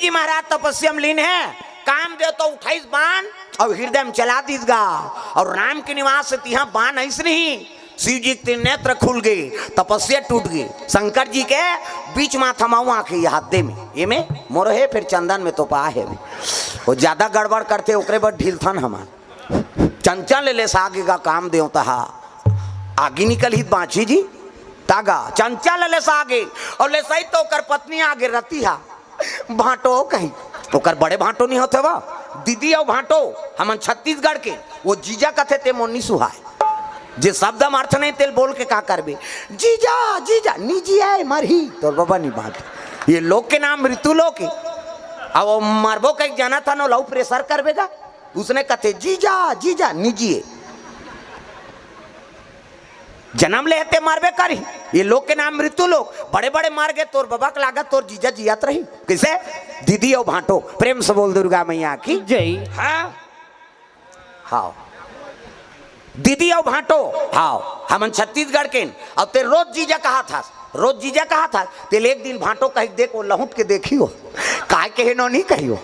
जी महाराज तपस्या में लीन है, काम दे तो 28 बाण और हृदय में चला दीजगा। और राम के निवास से तिहा बाण ऐसे नहीं, शिव जी के नेत्र खुल गए, तपस्या टूट गई। शंकर जी के बीच माथा माऊ आंखें हाथे में ये में मोर है, फिर चंदन में तो पा है। वो ज्यादा गड़बड़ करते ओकरे पर ढीलथन हमार चंचल ले आगे का काम देवता आगे निकल ही बाँची जी तागा चंचल ले आगे और ले सही तो कर पत्नी आगे रती हा भाटो कहीं तो कर बड़े भाटो नहीं होते वा दीदी और भाटो हमन छत्तीसगढ़ के वो जीजा कथे ते मोनी सुहाय जे शब्द अर्थ नहीं तेल बोल के का करबे जीजा जीजा निजी है मरही तो बाबा नहीं बात ये लोग के नाम ऋतु लोग के अब मारबो कहीं जाना था ना लव प्रेशर करबेगा उसने कथे जीजा जीजा निजी है जन्म लेते मारबे करी ये लोग के नाम मृत्यु लोग बड़े बड़े मार गए तोर बाबा के लागत तोर जीजा जियात रही किसे दीदी और भाटो प्रेम से बोल दुर्गा मैया की जय। हाँ हाँ दीदी और भाटो हाँ हम छत्तीसगढ़ के और ते रोज जीजा कहा था तेल एक दिन भाटो कही देखो लहुट के देखियो काय के नो नहीं कहियो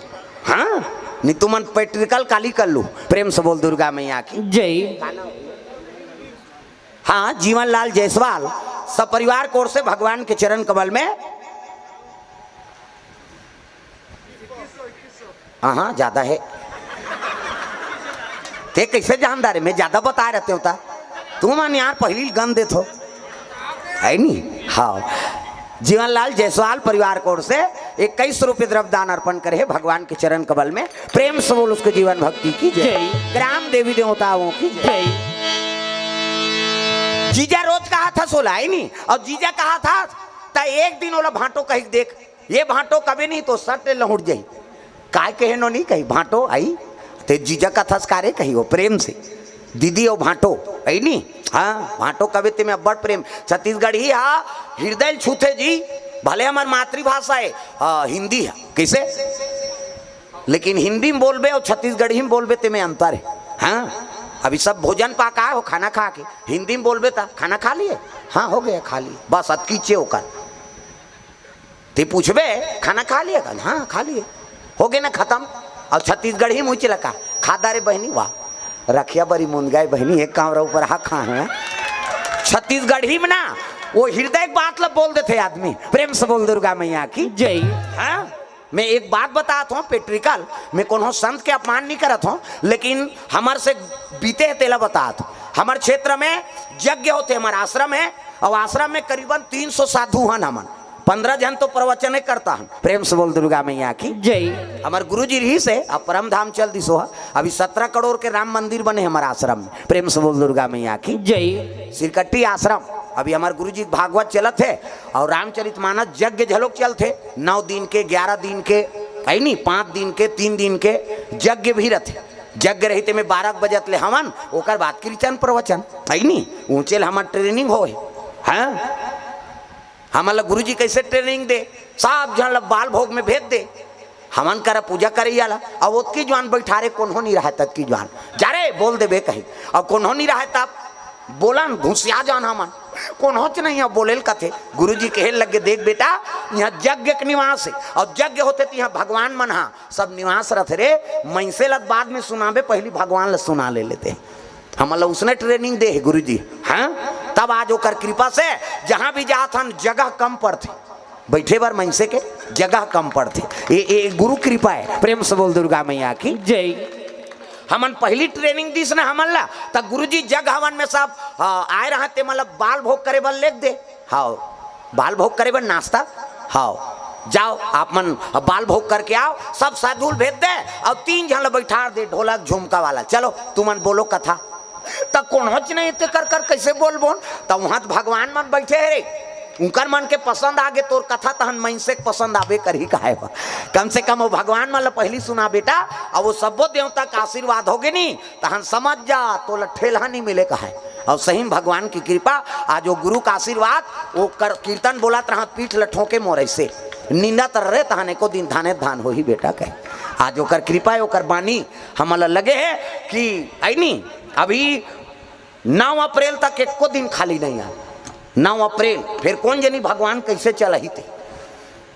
हाँ नहीं तुमन पेट्रिकल काली कर लू प्रेम से बोल दुर्गा मैया की जय। हाँ जीवन लाल जायसवाल सब परिवार को ओर से भगवान के चरण कमल में हाँ ज्यादा है ते कैसे जानदार है मैं ज्यादा बता रहते होता तुम मान यार पहली गन दे थो है नहीं। हाँ जीवन लाल जायसवाल परिवार को ओर से 21 रुपये द्रव्यदान अर्पण करे भगवान के चरण कमल में प्रेम से बोल उसके जीवन भक्ति की जय। ग्राम देवी देवताओं की जय। जीजा रोज कहा था सोला है नहीं और जीजा कहा था ता एक दिन ओला भाटो कही देख ये भाटो कभी नहीं तो सट लहुट जाई काय कहे नो नहीं कही भाटो आई ते जीजा का थसकारे कही वो प्रेम से दीदी और भाटो आई नहीं। हाँ भाटो कभी ते में बड़ प्रेम छत्तीसगढ़ ही हाँ हृदय छूते जी भले हमार मातृभाषा है हिंदी है कैसे लेकिन हिंदी में बोलबे और छत्तीसगढ़ी में बोलबे ते में अंतर है। हाँ अभी सब भोजन पाका हो खाना खा के हिंदी में बोलबे था खाना खा लिए हाँ हो गया खा लिए बस अतकीचे होकर ते पूछबे खाना खा लिए हाँ खा लिए हो गए ना खत्म। और छत्तीसगढ़ी मुँह चिलका खादा रे बहनी वाह रखिया बड़ी मुनगाई बहनी एक कामरा ऊपर हा खा है छत्तीसगढ़ी में ना वो हृदय बात लब बोल देते आदमी प्रेम से बोल दुर्गा मैया की जय। हाँ मैं एक बात बताता हूँ पेट्रिकल मैं कौन संत के अपमान नहीं करता हूँ लेकिन हमारे से बीते है तेला बताता हूँ। हमारे क्षेत्र में यज्ञ होते हमारा आश्रम है और आश्रम में करीबन 300 साधु हैं हमन 15 जन तो प्रवचन करता हूँ प्रेम से बोल दुर्गा मैया की जय। हमारे गुरु जी रही से अब परम धाम चल दी सो अभी 17 करोड़ के राम मंदिर बने हमारे आश्रम में प्रेम से बोल दुर्गा मैया की जय। सिरकट्टी आश्रम अभी हमारे गुरु जी भागवत चलत है और रामचरितमानस यज्ञ झलोक चलते 9 दिन के 11 दिन के है नहीं 5 दिन के 3 दिन के यज्ञ भी रहते यज्ञ रहते में 12 बजत ले हमन ओकर बाद कीर्तन प्रवचन है नहीं ऊंचे हमार ट्रेनिंग हो हाँ हमारा गुरु जी कैसे ट्रेनिंग दे सब जन बाल भोग में भेज दे हमन कर पूजा करे आला और ओतकी जवान बैठारे कौन हो नहीं रहा तब की जवान जा रे बोल दे बे कहीं और कौन हो नहीं रहा तब बोलन घुसिया जान हमन कौन होच नहीं है बोलेल कथे गुरु जी कहे लगे देख बेटा यहाँ यज्ञ के निवास है और यज्ञ होते यहाँ भगवान मन हाँ सब निवास रहते रे मैसे लग बाद में सुनाबे पहली भगवान ल सुना ले लेते हमारा उसने ट्रेनिंग दे है गुरु जी। हाँ तब आज होकर कृपा से जहाँ भी जात हन जगह कम पड़ते बैठे बार मैसे के जगह कम पड़ते ये गुरु कृपा है प्रेम से बोल दुर्गा मैया की जय। हमन पहली ट्रेनिंग दी ना हमन ला तब गुरुजी जग हवन में सब आए रहते मतलब बाल भोग करे बल लेख दे हाँ बाल भोग करे बल नाश्ता हाँ जाओ आप मन बाल भोग करके आओ सब साधुल भेज दे और 3 जन बैठा दे ढोलक झुमका वाला चलो तुमन बोलो कथा तब कौन होच नहीं कर कर कैसे बोल बोल तब वहां भगवान मन बैठे है रे उनकर मन के पसंद आगे तोर कथा तहन मन से पसंद आवे कर ही कहे कम से कम वो भगवान मन पहली सुना बेटा और वो सबो देवता का आशीर्वाद होगे नहीं तहन समझ जा तो ठेला नहीं मिले कहे और सही भगवान की कृपा आज वो गुरु का आशीर्वाद वो कर कीर्तन बोला तरह पीठ लठों के मोरे से निंदा तर रहे तहन को दिन धाने धान हो ही बेटा कहे आज ओकर कृपा ओकर बानी हमारा लगे है कि आई नहीं अभी 9 अप्रैल तक एको दिन खाली नहीं आया 9 अप्रैल फिर कौन जनी भगवान कैसे चल ही थे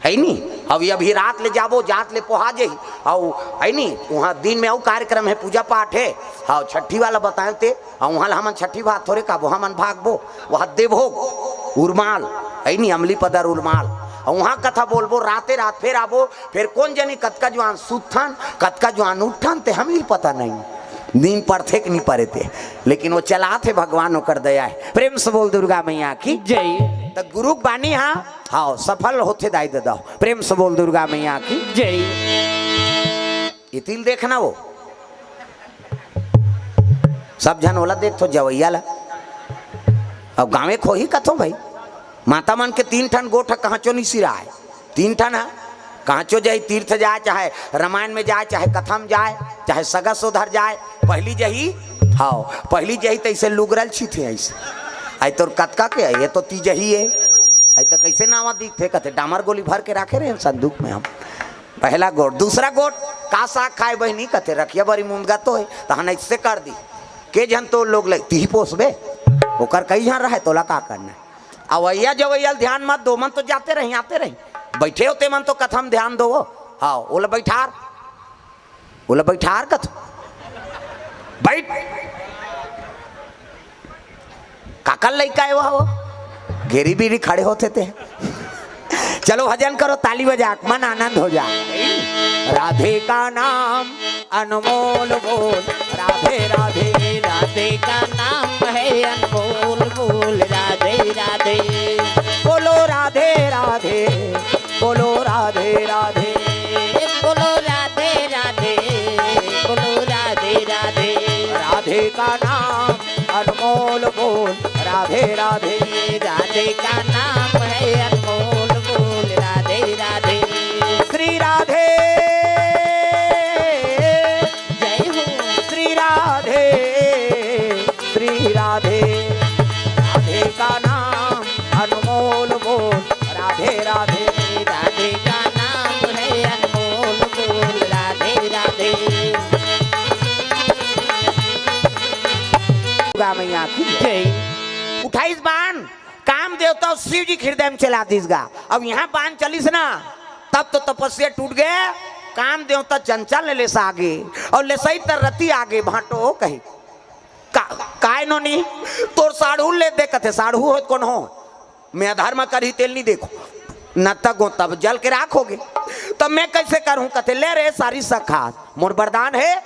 है नहीं। अब ये अभी रात ले जाबो, जात ले पोहा जाही और है नहीं वहाँ दिन में और कार्यक्रम है, पूजा पाठ है। हाँ छठी वाला बताए थे और वहाँ हमन छठी बात थोड़े काबो, हमन भागबो वहाँ देवभोग उर्माल है नहीं, अमली पदर उर्माल और वहाँ कथा बोलबो राते रात, फिर आबो फिर कौन जनी कतका जुआन सुथन कतका जुआन उठन ते हमें पता नहीं, नींद पड़ते कि नहीं पड़े थे, लेकिन वो चला थे भगवान होकर दया है। प्रेम से बोल दुर्गा मैया की जय। तो गुरु बानी हाँ हाँ सफल होते दाई दादा, प्रेम से बोल दुर्गा मैया की जय। इतिल देखना वो सब जन होला देख तो जवैया ला अब गाँवे खो ही कथो भाई, माता मन के 3 ठन गोठ कहाँ चो नहीं सिरा है, 3 ठन है कहाँ चो जाए, तीर्थ जाए चाहे रामायण में जाए चाहे कथा में जाए चाहे सगस उधर जाए, पहली जही हाँ पहली जही तो ऐसे लुगरल छी थे ऐसे आई तोर कतका के ये तो ती जही है आई तो कैसे नावा दिखते कहते डामर गोली भर के रखे रहे संदूक में हम। पहला गोट, दूसरा गोट का साग खाए बहनी कहते रखिया बड़ी मुंदगा तो है तो हम ऐसे कर दी के जन तो लोग ती पोसबे ओकर कई जहाँ रहे तोला का करना अवैया जवैया ध्यान मत दो, मन तो जाते रही आते रही, बैठे होते मन तो कथम ध्यान दो हाँ ओला बैठार कथ बैठ काकल लड़का है वो घेरी बीरी खड़े होते थे। चलो भजन करो ताली बजा मन आनंद हो जाए। राधे का नाम अनमोल बोल, राधे राधे राधे का नाम है अनमोल बोल, राधे राधे बोलो राधे राधे बोलो राधे राधे बोलो राधे राधे बोलो राधे राधे, राधे का नाम अनमोल बोल, राधे राधे राधे का नाम है अनमोल बोल, राधे राधे श्री राधे जय हो श्री राधे श्री राधे, राधे का नाम अनमोल बोल, राधे राधे राधे का नाम है अनमोल बोल, राधे राधे मैया की जय। 28 बाण काम देवता शिव जी हृदय में चला दीसगा, अब यहाँ बाण चलीस ना तब तो तपस्या टूट गए, काम देवता चंचल ले से आगे और ले सही तर रति आगे भाटो कही काय नो नहीं तोर साढ़ू ले दे कथे साढ़ू हो कौन हो मैं अधर्म करी तेल नहीं देखो न तक हो तब जल के राखोगे तब मैं कैसे करूं कथे ले रे सारी सखा मोर वरदान है।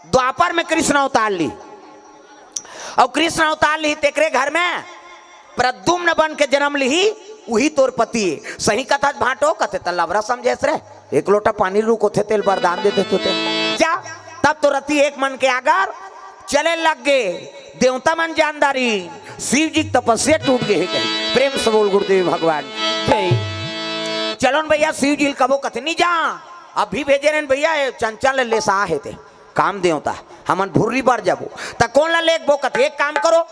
द्वापर में कृष्ण अवतार ली और कृष्ण अवतार ली तेकरे घर में प्रद्युम्न बन के जन्म ली वही तोर पति सही कथा भाटो कथे तल्लावरा समझे रे एक लोटा पानी रुको थे तेल वरदान देते तो क्या तब तो रति एक मन के आगर चले लग गए देवता मन जानदारी शिव जी तपस्या टूट गए कहीं। प्रेम से बोल गुरुदेव भगवान जय। चलो भैया शिव जी कबो कथे नहीं जा अभी भेजे रहे भैया चंचल ले सा है थे काम देवता हमन भुर्री बार जाबो त कौन ला लेक बो कथे एक काम करो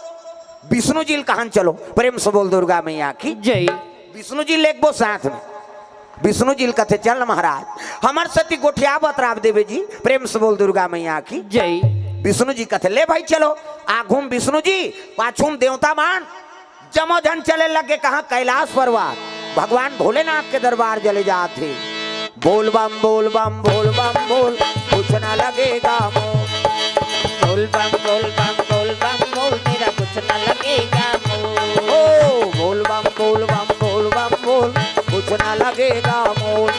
विष्णु जी कहां चलो। प्रेम से बोल दुर्गा मैया की जय। विष्णु जी लेक बो साथ में विष्णु जी कथे चल महाराज हमार सती गोठिया बतराव देवे जी। प्रेम से बोल दुर्गा मैया की जय। विष्णु जी कथे ले भाई चलो आघूम विष्णु जी पाछूम देवता मान जमो धन चले लगे कहा कैलाश पर्वत भगवान भोलेनाथ के दरबार चले जाते बोल बम बोल बम बोल बम बोल कुछ ना लगेगा बोल बम बोल बम बोल बम बोल मेरा कुछ ना लगेगा ओ बोल बम बोल बम बोल बम बोल कुछ ना लगेगा मोल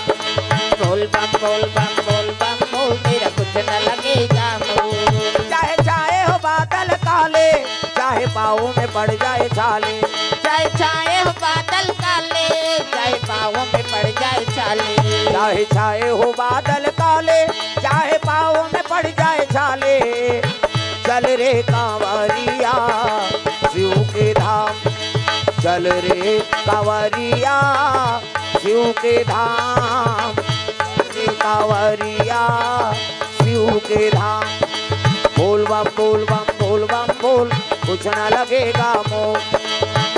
बोल बम बोल बम बोल बम बोल मेरा कुछ ना लगेगा मोल। चाहे चाहे हो बादल काले चाहे पाँव में पड़ जाए छाले चाहे चाहे हो बादल काले चाहे पाँव में पड़ जाए छाले चाहे चाहे हो बादल काले चाहे पाँव में पड़ जाए छाले चल रे कांवरिया शिव के धाम चल रे कांवरिया शिव के धाम रे कांवरिया शिव के धाम बोल बम बोल बम बोल बम बोल कुछ ना लगेगा मोल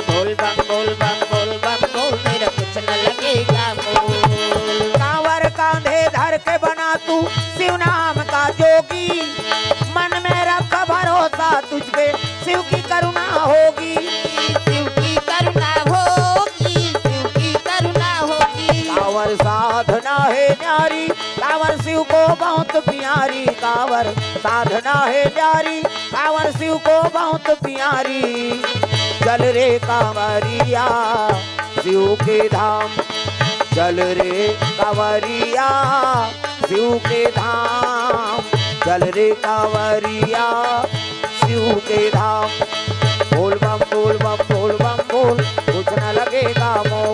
बोल बम बोल बम बोल बम बोल मेरा कुछ ना लगेगा मोल। कांवर कांधे धर के बना तू शिव नाम का जोगी मन में रख भरोसा तुझ पे शिव की करुणा होगी शिव की करुणा होगी शिव की करुणा होगी साधना है न्यारी, कांवर शिव को बहुत प्यारी, कांवर साधना है न्यारी, कांवर शिव को बहुत प्यारी। चल रे कांवरिया शिव के धाम, चल रे कांवरिया शिव के धाम, चल रे कांवरिया शिव के धाम। बोल बम बोल बम बोल बम बोल, कुछ न लगेगा मोह,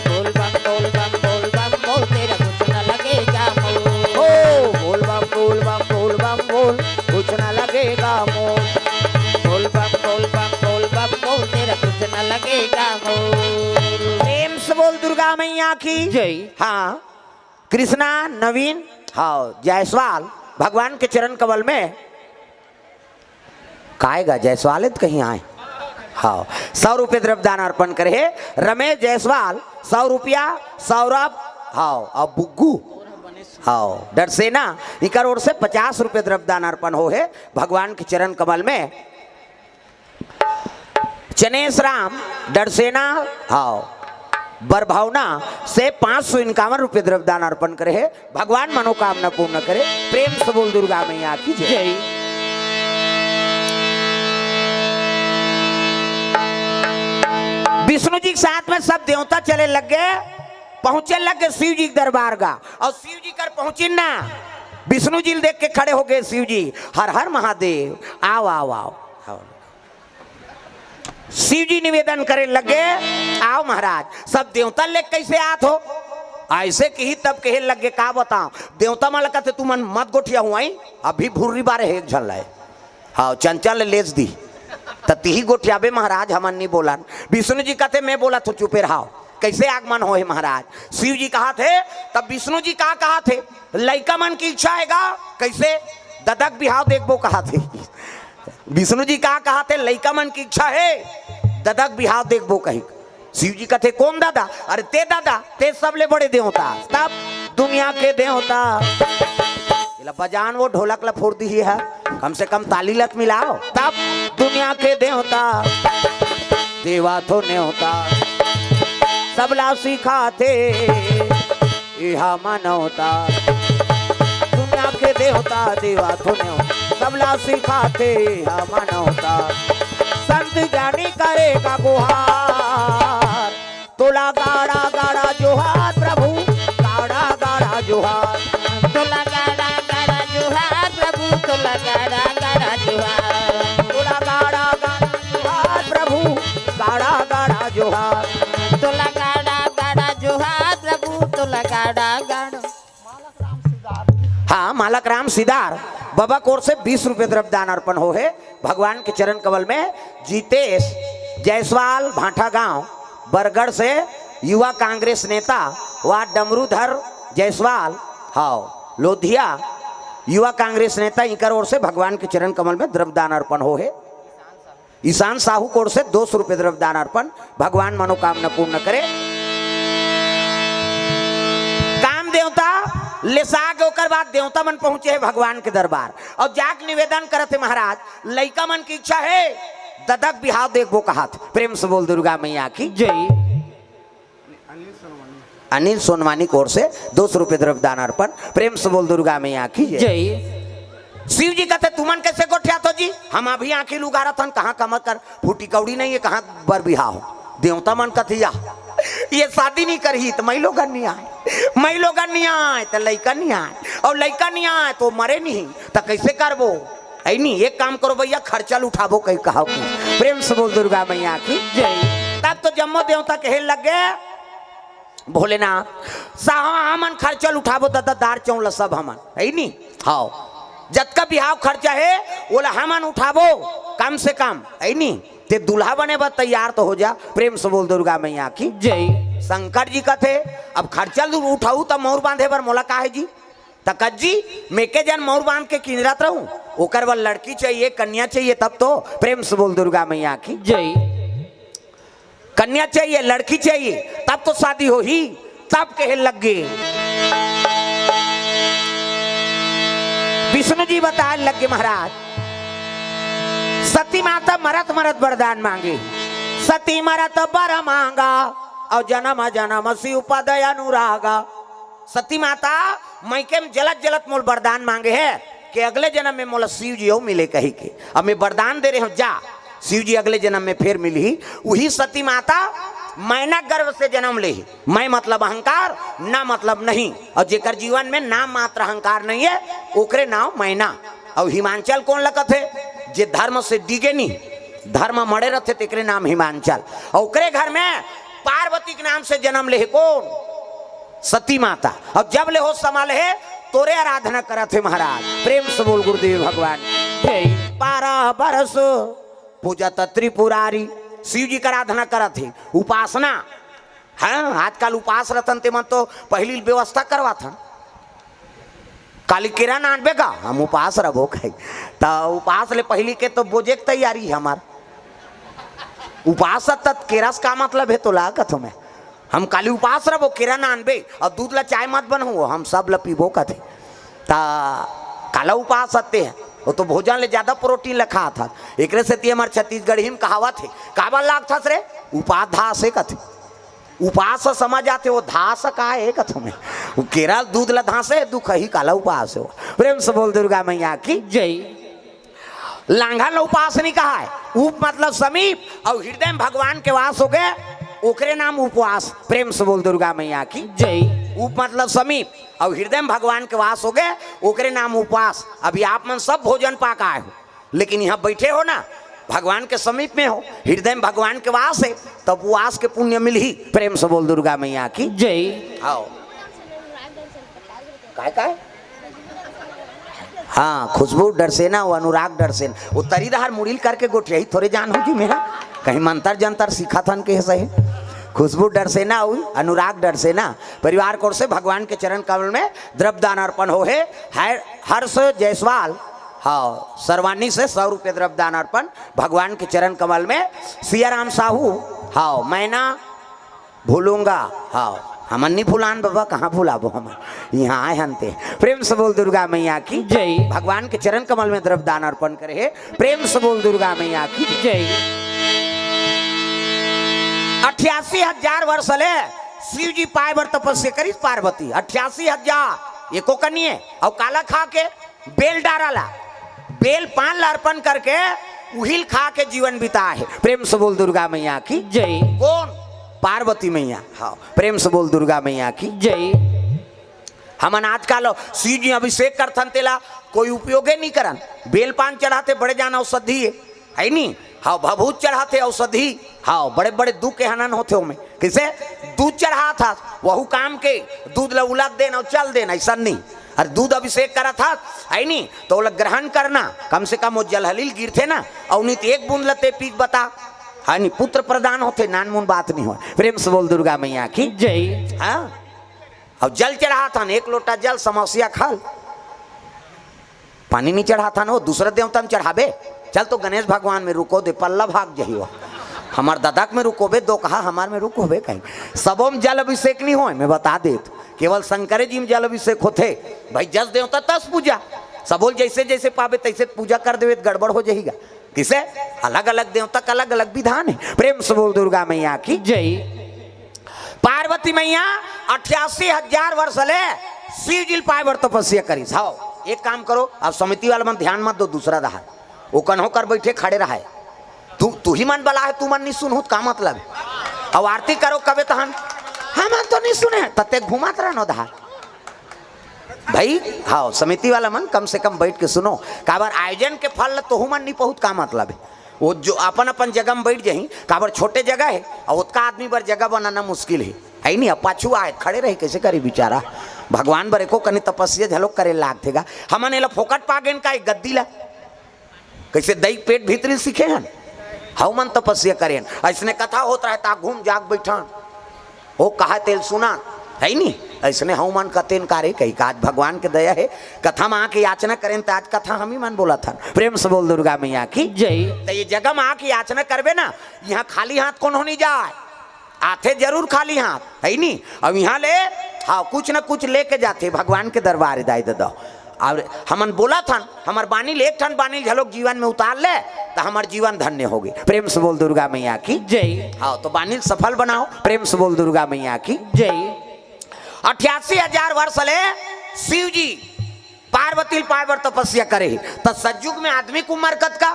बोल बम बोल बम बोल बम बोल, तेरा कुछ न लगेगा मोह। ओ बोल बम बोल बम बोल बम बोल, कुछ न लगेगा मोह, बोल बम बोल बम बोल बम बोल, तेरा कुछ न लगेगा मोह। प्रेम से बोल दुर्गा मैया की जय। हाँ कृष्णा नवीन हाँ जायसवाल भगवान के चरण कमल में काएगा जायसवाल कहीं आए। हाँ 100 रुपये द्रव्यदान अर्पण करे। रमेश जायसवाल 100 रुपया, सौरभ हाँ और बुग्गू हाँ डरसेना इकर ओर से 50 रुपये द्रव्यदान अर्पण हो है भगवान के चरण कमल में। चनेश राम डरसेना हाँ बरभावना से 551 रुपये द्रव्यदान अर्पण करे है भगवान मनोकामना पूर्ण करे। प्रेम से बोल दुर्गा मैया की जय। विष्णु जी के साथ में सब देवता चले लग गए, पहुंचे लग गए शिव जी के दरबार का, और शिव जी कर पहुंची ना विष्णु जी देख के खड़े हो गए शिव जी, हर हर महादेव आओ आओ आओ। शिव जी निवेदन करे लगे आओ महाराज सब देवता ले कैसे आत हो, ऐसे कही तब कहे लगे का बताओ देवता माला कहते तू मन मत गोठिया हुआ अभी भूरी बारे है झल रहे हाँ चंचल लेस दी तही गोठियाबे महाराज हमन नहीं बोला। विष्णु जी कहते मैं बोला तो चुपे रहा कैसे आगमन हो है महाराज। शिव जी कहा थे तब विष्णु जी कहा थे लड़का मन की इच्छा हैगा कैसे ददक बिहाव देखबो कहा थे। विष्णु जी कहा थे लड़का मन की इच्छा है ददक बिहाव देखबो कही। शिव जी कहते कौन दादा, अरे ते दादा ते सबले बड़े देवता तब दुनिया के देवता बजान वो ढोलक ला फोड़ दी है कम से कम ताली लत मिलाओ तब दुनिया के देवता देवा तो नहीं होता सबला सिखाते यहा मानवता दुनिया के देवता देवा तो नहीं होता सबला सिखाते यहा मानवता। संत ज्ञानी करेगा गुहार तोला गाड़ा गाड़ा जोहार प्रभु गाड़ा गाड़ा जोहार तोला गाड़ा गाड़ा जोहार प्रभु तोला गाड़ा गाड़ा जोहार तोला गाड़ा गाड़ा जोहार प्रभु गाड़ा गाड़ा जोहार तोला गाड़ा गाड़ा जोहार प्रभु तोला गाड़ा गाड़ा। हाँ मालक राम सिदार बाबा कोर से 20 रुपये द्रव्यदान अर्पण हो है भगवान के चरण कमल में। जीतेश जायसवाल भाटा गांव बरगढ़ से युवा कांग्रेस नेता व डमरूधर जायसवाल हाँ लोधिया युवा कांग्रेस नेता इनकर ओर से भगवान के चरण कमल में द्रव्यदान अर्पण हो है। ईशान साहू कोर से 200 रुपये द्रव्यदान अर्पण भगवान मनोकामना पूर्ण करे। काम देवता लेसाग ओकर बाद देवता मन पहुंचे है भगवान के दरबार और जाक निवेदन करते महाराज लइका मन की इच्छा है ददक बिहाव देखबो कहात। प्रेम से बोल दुर्गा मैया की जय। अनिल सोनवानी कोर से 200 रुपये द्रव्यदान अर्पण। प्रेम से बोल दुर्गा मैया की जय। शिव जी कहते तुमन कैसे गोठिया तो जी हम अभी आंखी लुगारा थन कहाँ कमर कर फूटी कौड़ी नहीं है कहाँ बर बिहाव देवता मन कथिया ये शादी नहीं करही तो मैं लोग नहीं आए मैं लोग नहीं आए तो लड़का नहीं आए और लड़का नहीं आए तो मरे नहीं तो कैसे करबो ऐ नहीं एक काम करो भैया खर्चा उठाबो कहीं कहा। प्रेम से बोल दुर्गा मैया की जय। तब तो जम्मो देवता कहे लगे भोलेनाथ साहा हमन खर्चा उठाबो दादा दार चौला सब हमन है नहीं हाँ जतका बिहाव खर्चा है बोला हमन उठाबो कम से कम है नहीं ते दूल्हा बने बा तैयार तो हो जा। प्रेम से बोल दुर्गा मैया की जय। शंकर जी का थे अब खर्चा उठाऊ तब मोर बांधे बर मोला का है जी तकत जी मेके जन मोर बांध के किंजरत रहूं ओकर बर लड़की चाहिए कन्या चाहिए तब तो। प्रेम से बोल दुर्गा मैया की जय। कन्या चाहिए लड़की चाहिए तब तो शादी हो ही तब कहे लग गए। विष्णु जी बताए लग गए महाराज सती माता मरत मरत वरदान मांगे सती मरत बर मांगा और जन्म जन्म शिव पद अनुरागा सती माता मैके में जलत जलत मोल वरदान मांगे है कि अगले जन्म में मोला शिव जी मिले कही के। अब मैं वरदान दे रहे हूँ, जा शिव जी अगले जन्म में फिर मिली। वही सती माता मैना गर्भ से जन्म ले। मैं मतलब अहंकार, ना मतलब नहीं, और जेकर जीवन में नाम मात्र अहंकार नहीं है ओकरे नाम मैना। और हिमांचल कौन लगत है? जे धर्म से डिगे नहीं, धर्म मड़े रहते तेकरे नाम हिमांचल। और ओकरे घर में पार्वती के नाम से जन्म ले कौन? सती माता। और जब ले हो संभाल है तोरे आराधना करत है महाराज। प्रेम से बोल गुरुदेव भगवान। 12 बरस पूजा त्रिपुरारी शिव जी का आराधना करत है, उपासना। हाँ, आजकल उपास रतन ते मन तो पहली व्यवस्था करवा था काली किरण आनबे का हम उपास रहो कहीं तो उपास ले पहली के तो बोझे की तैयारी है हमार। उपास तत् केरस का मतलब है तो लागत हमें हम काली उपास रहो किरण आनबे और दूध ला चाय मत बनहो, हम सब ला पीबो का थे ता काला उपास सत्य है। वो तो भोजन ले ज्यादा प्रोटीन लखा था। एक से हमारे छत्तीसगढ़ी में कहावत है, काबा लाग था रे उपास धास है कथे, उपास समझ आते वो धास का है कथों में केरल दूध ला धासे दुख ही काला उपास हो। प्रेम से बोल दुर्गा मैया की जय। लांघन उपास नहीं कहा है, उप मतलब समीप और हृदय में भगवान के वास हो गए ओकरे नाम उपवास। प्रेम से बोल दुर्गा मैया की जय। उप मतलब समीप और हृदय में भगवान के वास हो गए ओकरे नाम उपवास। अभी आप मन सब भोजन पाक आए हो लेकिन यहाँ बैठे हो ना भगवान के समीप में हो, हृदय में भगवान के वास है, तब वास के पुण्य मिल ही। प्रेम से बोल दुर्गा मैया की जय। आओ काय हाँ, खुशबू डरसेना वो अनुराग डरसेन वो तरीदार मुड़िल करके गोठिया ही थोड़े जान होगी मेरा कहीं मंतर जंतर सीखा था के सही। खुशबू डरसेना हुई, अनुराग डरसेना परिवार कोर से भगवान के चरण कमल में द्रव्यदान अर्पण हो है। हर्ष जायसवाल हाँ सर्वानी से 100 रुपये द्रव्यदान अर्पण भगवान के चरण कमल में। सियाराम साहू हाँ मैना भूलूंगा हाँ हमन नहीं भूलान बाबा, कहाँ भूलाबो हम यहाँ आए हनते। प्रेम से बोल दुर्गा मैया की जय। भगवान के चरण कमल में द्रव्यदान अर्पण करे है। प्रेम से बोल दुर्गा मैया की जय। 88,000 वर्ष ले शिव जी पाए बर तपस्या करी पार्वती। 88,000 एको कनिए और काला खा के बेल डाराला, बेल पान ला अर्पण करके उहिल खा के जीवन बिता है। प्रेम से बोल दुर्गा मैया की जय। कौन? पार्वती मैया। हाँ प्रेम से बोल दुर्गा मैया की जय। हमन आजकल शिव जी अभिषेक करथन तेला कोई उपयोगे नहीं करन। बेल पान चढ़ाते बड़े जान औषधि है नहीं। हाँ भभूत चढ़ाते औषधि। हाँ बड़े बड़े दुख के हनन होते हो में किसे दूध चढ़ा था वहु काम के दूध ला उलट देना और चल देना ऐसा नहीं। अरे दूध अभिषेक करा था है नहीं तो वो ग्रहण करना कम से कम वो जलहलील गिरते ना और नहीं एक बूंद लते पीक बता है नहीं पुत्र प्रदान होते नान मुन बात नहीं हो। प्रेम से बोल दुर्गा मैया की जय। हाँ अब जल चढ़ा था ना 1 लोटा जल समस्या खाल पानी नहीं चढ़ा था ना वो दूसरे देवता में चढ़ाबे। चल तो गणेश भगवान में रुको दे पल्ला भाग जही हो हमार दादा में रुको बे दो कहा हमार में रुको बे कहीं सबों में जल अभिषेक नहीं हो। मैं बता दे केवल शंकर जी में जल अभिषेक होते भाई जस देवता तस पूजा सबोल जैसे जैसे पावे तैसे पूजा कर देवे गड़बड़ हो जाएगा। किसे अलग अलग देवता का अलग अलग विधान है। प्रेम से बोल दुर्गा मैया की जय। पार्वती मैया 88,000 वर्ष ले शिव जी पाए बर तपस्या करी। हाँ एक काम करो अब समिति वाला मन ध्यान मत दो दूसरा रहा वो कन होकर बैठे खड़े रहा तू ही मन बला है तू मन नहीं सुनहु का मतलब अब आरती करो कबे तहन हम तो नहीं सुने तते घुमात रहो धार भाई। हाँ समिति वाला मन कम से कम बैठ के सुनो काबर आयोजन के फल तो मन नहीं बहुत का मतलब है। वो जो अपन अपन जगह में बैठ जाही काबर छोटे जगह है और उसका आदमी पर जगह बनाना मुश्किल है नहीं। अब पाछू आए खड़े रहे कैसे करे बेचारा भगवान बरे को कनी तपस्या झलोक करे लागतेगा। हमन एला फोकट पागेन का गद्दी ला कैसे दई पेट भीतरी सीखे हन हाउ मन तपस्या करेन। ऐसने कथा होता है ता घूम जाग बैठान वो कहा तेल सुना है नहीं ऐसने हम मन कतेन कारे कही का आज भगवान के दया है कथा में आके याचना करें तो आज कथा हम ही मन बोला था। प्रेम से बोल दुर्गा मैया की जय। तो ये जगह में आके याचना करबे ना यहाँ खाली हाथ कौन होनी जाए आते जरूर खाली हाथ है नहीं। अब यहाँ ले हाँ कुछ न कुछ लेके जाते भगवान के दरबार दाई दो और हमन बोला था हमार बानी ले एक ठन बानी झलोक जीवन में उतार ले तो हमार जीवन धन्य होगी। प्रेम से बोल दुर्गा मैया की जय। हाँ तो बानी सफल बनाओ। प्रेम से बोल दुर्गा मैया की जय। 88,000 वर्ष ले शिव जी पार्वती पावर तपस्या करे तो सतयुग में आदमी की उम्र कत का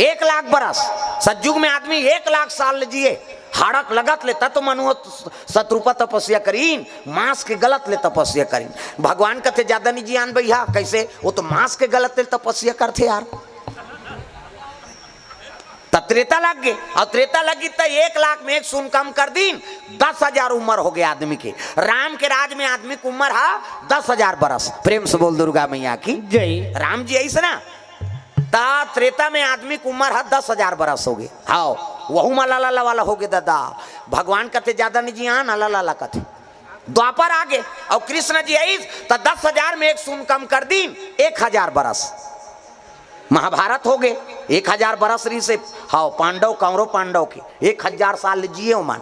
1 लाख बरस। सतयुग में आदमी 1 लाख साल जिए हाड़क लगत ले तत्व मनु शत्रुपा तपस्या करीन मांस के गलत ले तपस्या करीन। भगवान कथे ज्यादा नहीं जियान भैया कैसे वो तो मांस के गलत ले तपस्या करते यार। त्रेता लग गए और त्रेता लगी तो 1 लाख में 1 शून्य कम कर दीन 10,000 उम्र हो गया आदमी के। राम के राज में आदमी की उम्र है 10,000 बरस। प्रेम से बोल दुर्गा मैया की जय। राम जी ऐसे ना ता त्रेता में आदमी की उम्र है 10,000 बरस हो गए। हाँ वहू माला लाला वाला हो गए दादा। भगवान कथे ज्यादा नहीं जी हाँ नाला लाला कथे। द्वापर आगे और कृष्ण जी आई तो 10,000 में 1 शून्य कम कर दीन 1,000 बरस। महाभारत हो गए 1,000 बरस री से। हाँ पांडव कौरव पांडव के 1,000 साल जिए ओमान।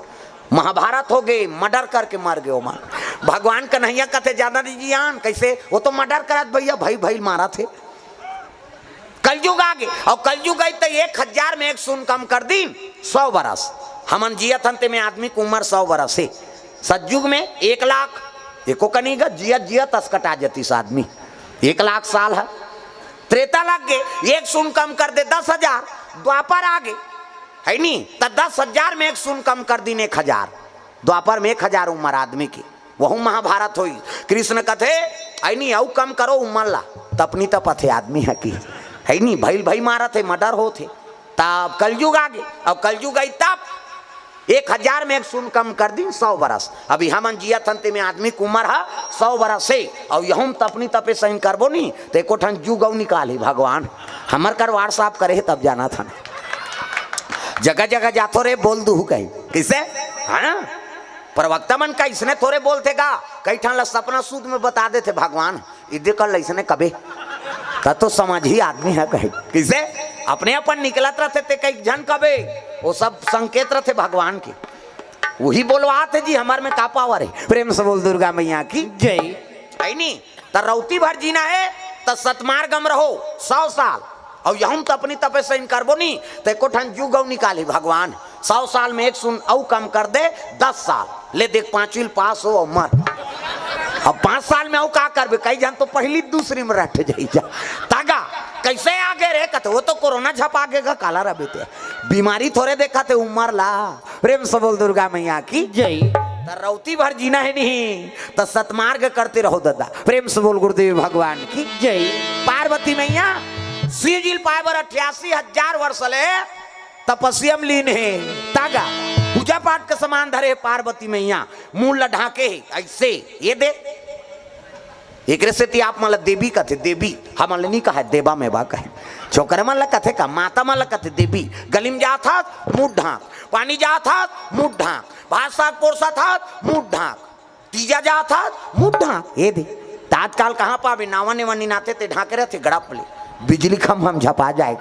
महाभारत हो गए मर्डर करके मर गए ओमान। भगवान कन्हैया कथे ज्यादा नहीं जियान कैसे वो तो मर्डर करत भैया भाई भाई मारा थे। कलयुग आ गए और कलयुग आई तो 1,000 में 1 शून्य कम कर दीन 100 बरस। हमन जियत हंते में आदमी की उम्र 100 बरस है। सतयुग में 1 लाख एको कनी गा जियत जियत अस्कटा जतीस आदमी 1 लाख साल है। त्रेता लग गए 1 शून्य कम कर दे 10,000। द्वापर आ गए है नी तो 10,000 में 1 शून्य कम कर दीन 1,000। द्वापर में 1,000 उम्र आदमी की वहू महाभारत हुई। कृष्ण कथे ऐनी औ कम करो उम्र ला तपनी तपथे आदमी है की है नी भाई भाई मारा थे मर्डर हो थे। तब कलयुग आ गए और कलयुग आई तब 1,000 में 1 शून्य कम कर दी 100 बरस। अभी हमन जिया थनते में आदमी की उम्र है 100 बरस से और यहूं तपनी तपे सही करबो नहीं तो एको ठन जुगौ निकाली भगवान हमर करवार साफ करे तब जाना था। जगह जगह जातो रे बोल दू कहीं किसे हाँ प्रवक्ता मन का इसने थोड़े बोलते गा कई ठन सपना सूद में बता देते भगवान इधर कर इसने कभी तो समझ ही आदमी है कहीं किसे अपने अपन निकलत रहते थे कई जन कबे वो सब संकेत रहते भगवान के वही बोलवाते जी हमारे में का पावर है। प्रेम से बोल दुर्गा मैया की जय। है नी तरौती भर जीना है तो सतमार गम रहो 100 साल और यहूं तो अपनी तपे से इन करबो नहीं तो एको ठन जुगौ निकाली भगवान 100 साल में 1 शून्य औ कम कर दे 10 साल ले देख 5 पास हो और मर। अब 5 साल में औ का करबे कई जन तो पहली दूसरी में रट जाई जा तागा कैसे आगे रे कहते वो तो कोरोना झप आगेगा काला रबेते बीमारी थोड़े देखा थे उमर ला। प्रेम से बोल दुर्गा मैया की जय। रौती भर जीना है नहीं तो सतमार्ग करते रहो दादा। प्रेम से बोल गुरुदेव भगवान की जय। पार्वती मैया शिव जी पावर 88,000 वर्ष ले तपस्या में लीन है तागा पूजा पाठ के समान धरे पार्वती मैया मुंह लढ़ाके ऐसे ये दे एक से आप मतलब देवी कथे देवी हम नहीं कहा देवा में बा कहे छोकरे मन ला कथे का माता मन ला कथे देवी गलिम जा था मुंह ढाक पानी जा था मुंह ढाक भात साग पोरसा था मुंह ढाक तीजा जा था मुंह ढाक ये दे तात्काल कहाँ पावे नावा ने वनी नाते ते ढाके रहते गड़प ले बिजली खम हम झपा जाए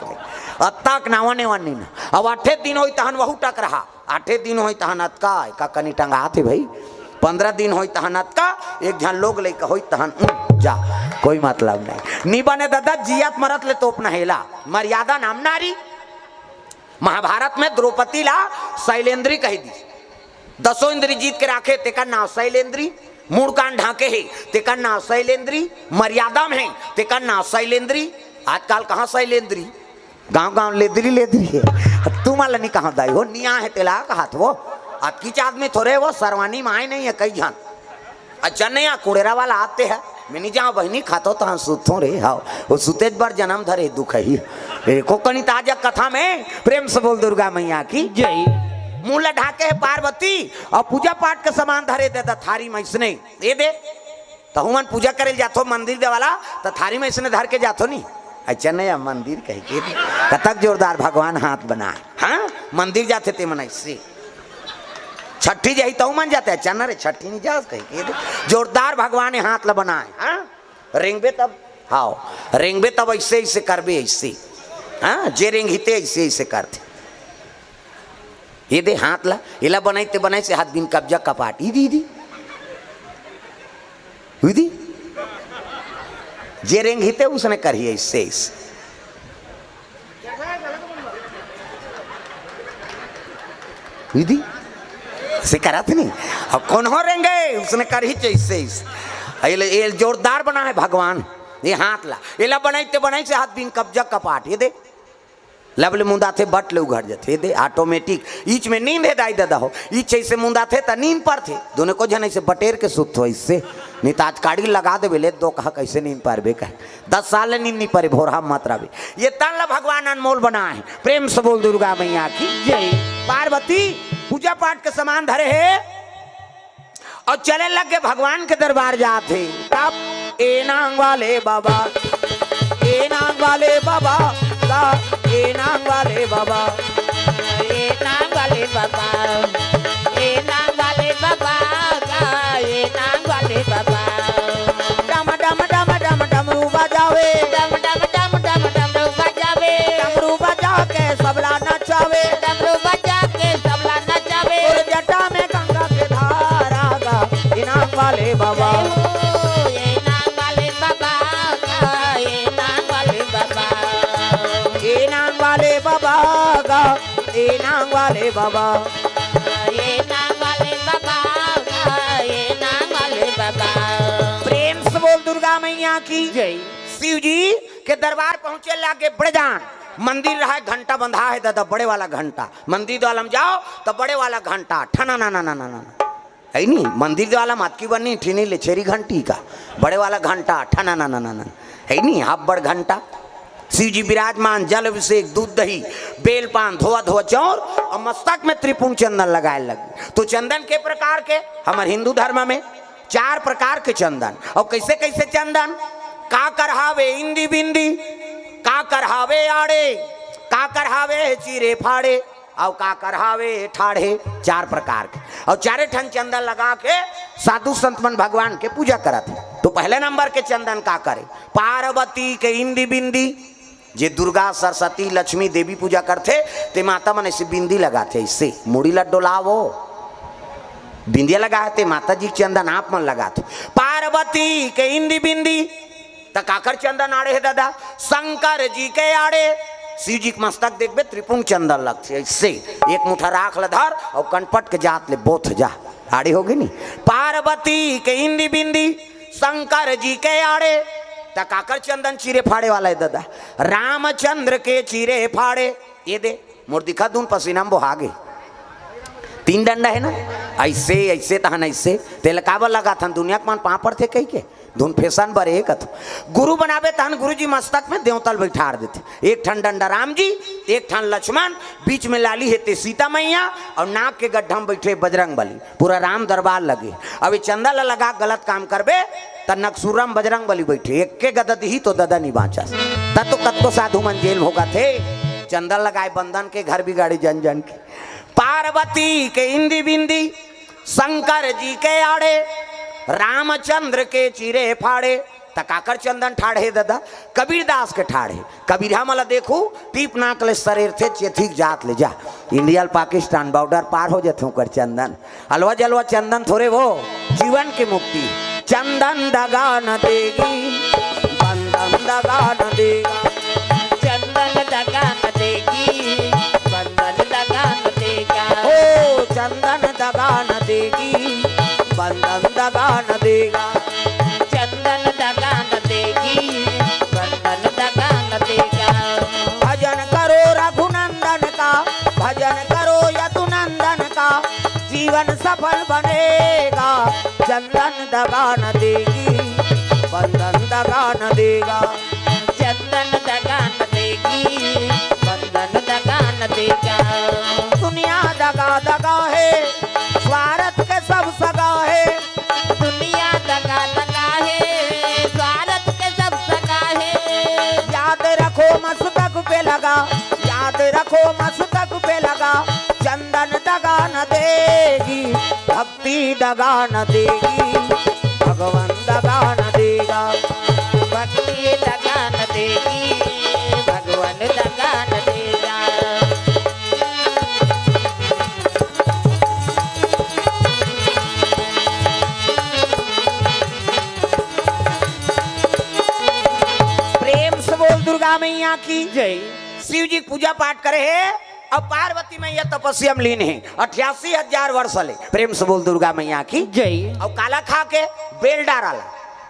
अतक नावा ने वनी ना अब 8 दिन हो तहन वहू टक रहा 8 दिन हो तहन अतका का कनी टंगा थे भाई 15 दिन हो तहन अतका एक झन लोग ले हो तहन जा कोई मतलब नहीं बने दादा जियात मरत ले तो अपना हेला मर्यादा नाम नारी। महाभारत में द्रौपदी ला शैलेंद्री कही दी 10 इंद्री जीत के राखे तेका नाव शैलेंद्री मूड कान ढाके है तेका नाव शैलेंद्री मर्यादा में है तेका नाव शैलेंद्री। आजकल कहाँ शैलेंद्री गांव गांव लेदरी लेदरी है तू माला नहीं कहाँ दाई हो निया है तेला कहा वो अतकीच आदमी थोड़े वो सरवानी माए नहीं है कई जन अच्छा नहीं कुड़ेरा वाला आते हैं मैंने जहाँ बहनी खातो तहाँ सुतो रे हाँ वो सुतेज बार जन्म धरे दुख ही कोकणी ताजा कथा में। प्रेम से बोल दुर्गा मैया की जय। मुँह ढाके है पार्वती और पूजा पाठ के समान धरे दे थारी में इसने ये दे तो हुमन पूजा करे जातो मंदिर दे वाला तो थारी में इसने धर के जातो नहीं अच्छा नहीं मंदिर कह के कतक जोरदार भगवान हाथ बनाए हाँ मंदिर जाते ते मन ऐसे छठी जाई तो मन जाते अच्छा ना रे छठी नहीं जा कहीं जोरदार भगवान ने हाथ ला बनाए हाँ रेंगबे तब हाँ रेंगबे तब ऐसे ऐसे करबे ऐसे हाँ जे रेंगते ऐसे ऐसे करते ये दे हाथ ला इला बनाते बनाए से हाथ बिन कब्जा कपाट इदी जे रेंगते उसने करिए इससे इदी से करत नहीं अब कौन हो रहेंगे उसने कर ही चाहिए ये जोरदार बना है भगवान ये हाथ ला ये ला बनाई से हाथ बिन कब्जा कपाट ये दे लबले मुंदा थे बट ले उघड़ जाते ये दे ऑटोमेटिक ईच में नींद है दाई दादा हो ईच ऐसे मुंदा थे त नींद पर थे दोनों को जन ऐसे बटेर के सुत हो इससे नहीं तो आज काड़ी लगा दे बेले दो कहा कैसे नींद पार बे कह 10 साल नींद नहीं पारे भोर हम मात्रा भी ये तन ला भगवान अनमोल बना है प्रेम से बोल दुर्गा मैया की जय पार्वती पूजा पाठ के सामान धरे है और चले लग गए भगवान के दरबार जाते तब ए नांग वाले बाबा ए नांग वाले बाबा का ए नांग वाले बाबा ए नांग वाले बाबा ए नांग वाले बाबा का ए नांग वाले बाबा डम डम डम डम डमरू बजावे डम डम डम डम डमरू बजावे डमरू बजा के सबला नचावे डमरू बजा के सबला नचावे और जटा में गंगा के धारा गा ए नांग वाले बाबा ए नांग वाले बाबा का ए नांग वाले बाबा ए नांग वाले बाबा गा ए नांग वाले बाबा ए नांग वाले बाबा का ए नांग वाले बाबा प्रेम से बोल दुर्गा मैया की जय शिव जी के दरबार पहुंचे लागे ब्रजान मंदिर रहा है घंटा बंधा है दादा बड़े वाला घंटा मंदिर वाला में जाओ तो बड़े वाला घंटा ठना ना ना ना ना ना है नहीं मंदिर वाला मात की बनी ठीनी ले छेरी घंटी का बड़े वाला घंटा ठना ना ना ना ना है नहीं हाफ बड़ घंटा शिव जी विराजमान जल अभिषेक दूध दही बेल पान धोआ धोआ चौर और मस्तक में त्रिपुण चंदन लगाए लगे तो चंदन के प्रकार के हमारे हिंदू धर्म में 4 प्रकार के चंदन और कैसे कैसे चंदन का करहावे इंदी बिंदी का करहावे आड़े का करहावे चीरे फाड़े और का करहावे ठाढ़े 4 प्रकार के और 4 ठन चंदन लगा के साधु संतमन भगवान के पूजा करत तो पहले नंबर के चंदन का करे पार्वती के इंदी बिंदी जे दुर्गा सरस्वती लक्ष्मी देवी पूजा करते ते माता मन ऐसे बिंदी लगाते इससे मुड़ी ला डोलावो बिंदिया लगाते माता जी चंदन आप मन लगाते पार्वती के इंदी बिंदी तकाकर चंदन आड़े है दादा शंकर जी के आड़े शिव जी के मस्तक देखबे त्रिपुंग चंदन लगते इससे एक मुठा राख ल धर और कनपट के जात ले बोथ जा आड़े होगी नी पार्वती के इंदी बिंदी शंकर जी के आड़े तकाकर चंदन चीरे फाड़े वाला है दादा रामचंद्र के चीरे फाड़े ये दे मोर दिखा दून पसीना में बोहागे 3 डंडा है ना ऐसे ऐसे तहन ऐसे तेल काबर लगा था दुनिया के मान पापड़ थे कही के धुन फैशन बरे कथ गुरु बनावे तहन गुरु जी मस्तक में देवतल बैठार देते एक ठन डंडा राम जी एक ठन लक्ष्मण बीच में लाली हेते सीता मैया और नाक के गड्ढा में बैठे बजरंग बली पूरा राम दरबार लगे अब ये चंदा लगा गलत काम करबे त नक्सूरम बजरंग बली बैठे एक के गदद ही तो ददा नहीं बाँचा तब तो कत को साधु मन जेल होगा थे चंदा लगाए बंधन के घर बिगाड़ी जन जन के पार्वती के इंदी बिंदी शंकर जी के आड़े रामचंद्र के चीरे फाड़े तकाकर चंदन ठाड़े दादा कबीरदास के ठाड़े कबीर मला देखू टीप नाकले शरीर थे चेथिक जात ले जा इंडिया पाकिस्तान बॉर्डर पार हो जाते कर चंदन अलवा जलवा चंदन थोड़े वो जीवन की मुक्ति चंदन दगा न देगी बंधन दगा न देगा चंदन दगा न देगी बंधन दगा न देगा ओ चंदन दगा न देगी बंधन दगा न देगा चंदन दगा न देगी बंधन दगा न देगा भजन करो रघुनंदन का भजन करो यदुनंदन का जीवन सफल बनेगा चंदन दगा न देगी बंधन दगा न देगा चंदन दगा न देगी बंधन दगा न देगा दुनिया दगा दगा है स्वार्थ के सब सगा है दुनिया दगा दगा है स्वार्थ के सब सगा है याद रखो मस्तक पे लगा याद रखो मस्तक पे लगा चंदन दगा न देगी भक्ति दगा न देगी भगवान दगा न देगा भक्ति दगा न देगी भगवान दगा न देगा प्रेम से बोल दुर्गा मैया की जय शिव जी पूजा पाठ करे है और पार्वती मैया तपस्या में लीन है 88,000 वर्ष ले। प्रेम से बोल दुर्गा मैया की जय। और काला खा के बेल डाराला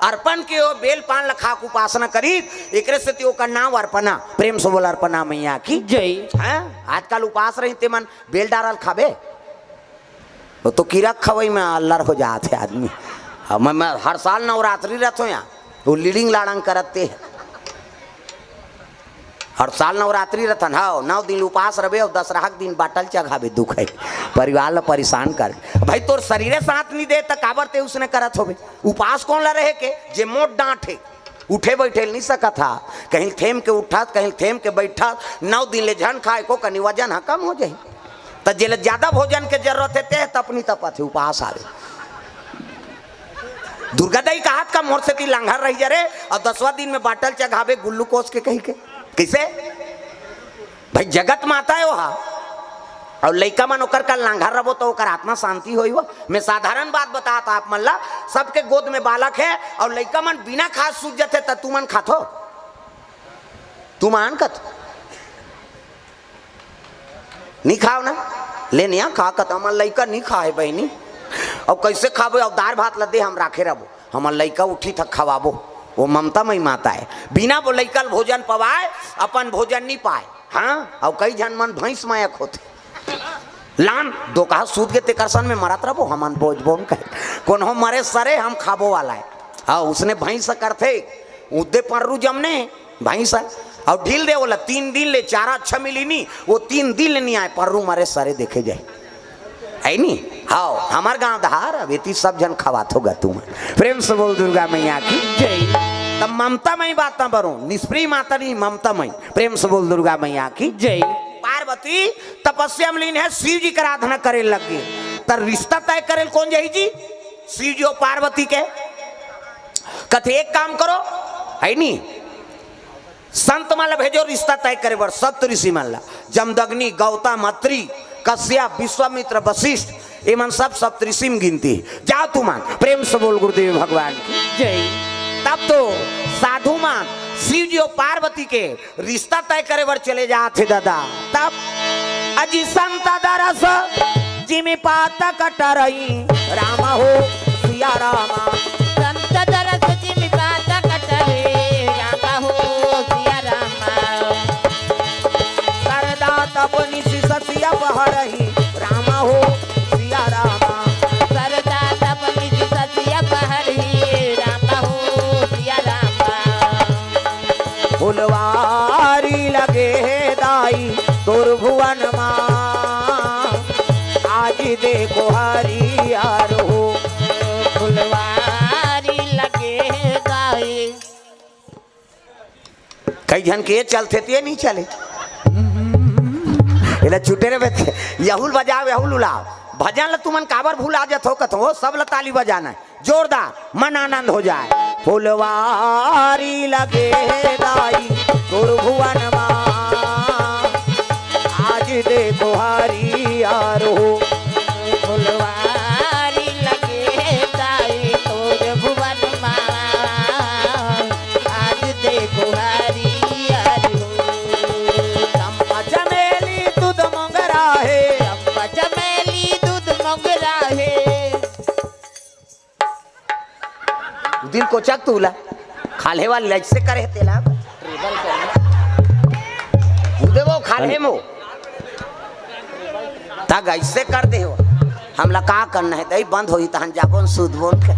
अर्पण के हो बेल पान लखा के उपासना करी एक से त्यो का नाम अर्पणा। प्रेम से बोल अर्पणा मैया की जय। हैं आजकल उपास रही ते मन बेल डारल खाबे वो तो कीड़ा खवई में अल्लर हो जाते आदमी। मैं हर साल नवरात्रि रहता हूँ यहाँ वो लीडिंग लाड़ंग करते हैं हर साल नवरात्रि रहता हाँ 9 दिन उपास रहे और दशहरा के दिन बाटल चघावे दुख है परिवार ला परेशान कर भाई तोर शरीर साथ नहीं दे तो काबर ते उसने करत होबे। उपास कौन ला रहे के जे मोट डांटे उठे बैठे नहीं सका था कहीं थेम के उठा कहीं थेम के बैठा 9 दिन ले झन खाए को कनी वजन हाँ कम हो जाए तो जिले ज्यादा भोजन के जरूरत है ते तपनी तपत है उपास आवे। दुर्गा दाई का हाथ का मोर से ती लांघर रही जरे और 10वां दिन में बाटल चघावे गुल्लूकोस के कही के कैसे भाई जगत माता है वहा और लइका मन ओकर का लांघर रहो तो ओकर आत्मा शांति होई हो। मैं साधारण बात बताता आप मल्ला सबके गोद में बालक है और लइका मन बिना खाद सूझ जाते त तू मन खातो तू मान कत नहीं खाओ ना ले नहीं खा कत हमर लइका नहीं खाए बहनी और कैसे खाबो और दाल भात लदे हम राखे रहो हमर लइका उठी तक खवाबो वो ममता मई माता है बिना वो लइकल भोजन पवाए अपन भोजन नहीं पाए। हाँ और कई जन मन भैंस मायक होते लान दो कहा सूद के तेकरसन में मरत रहो हमन बोझ बोन कहे कौन हो मरे सरे हम खाबो वाला है। हाँ उसने भैंस करते उदे पर्रू जमने भैंस और ढील दे बोला 3 दिन ले चारा अच्छा मिली नहीं वो 3 दिन ले नहीं आए पर्रू मरे सरे देखे जाए है नहीं। हाँ हमार गांव दहार बेटी सब जन खवात होगा तुम। प्रेम से बोल दुर्गा मैया की जय। तब ममता मई बात ना बरो निष्प्रिय माता नहीं ममता मई। प्रेम से बोल दुर्गा मैया की जय। पार्वती तपस्या में लीन है शिव जी का आराधना करे लग गए तर रिश्ता तय करे कौन जाई जी शिव जी और पार्वती के कथे एक काम करो है नहीं संत माला भेजो रिश्ता तय करे बर सप्त ऋषि माला जमदग्नि गौतम अत्रि कश्यप विश्वामित्र वशिष्ठ एमन सब सप्तऋषि में गिनती जाओ तू मान। प्रेम से बोल गुरुदेव भगवान की जय। तब तो साधु मान शिव जी और पार्वती के रिश्ता तय करे बर चले जाते दादा। तब अजी संत दरस जिमी पाता कटरई रामा हो सिया रामा संत दरस जिमी पाता कटरे रामा हो सिया रामा सरदा तपनी सिससिया बहरही रामा हो सिया रामा सरदा तपनी सिससिया बहरही रामा हो सिया रामा फुलवारी लगे दाई तोर भुवन माँ आज देखो हरियार हो फुलवारी लगे दाई। कई जन के चलते थे नहीं चले इला छुटे रे बेटे यहुल बजाओ यहुल उलाओ भजन ल तुमन काबर भूल आ जात हो कतो सब ल ताली बजाना है जोरदार मन आनंद हो जाए। फुलवारी लगे दाई तोर भुवन माँ आज देखो हरियार हो फुलवारी लगे दाई तोर भुवन माँ आज देखो हरियार हो चंपा चमेली दूध मोगरा है चंपा चमेली दूध मोगरा है दिल को चक तूला खाले वाली लज से करे तेला उदे वो खाले मो तग ऐसे कर दे हो हमला का करना है दई बंद होई तहन जाबोन सूद बोन के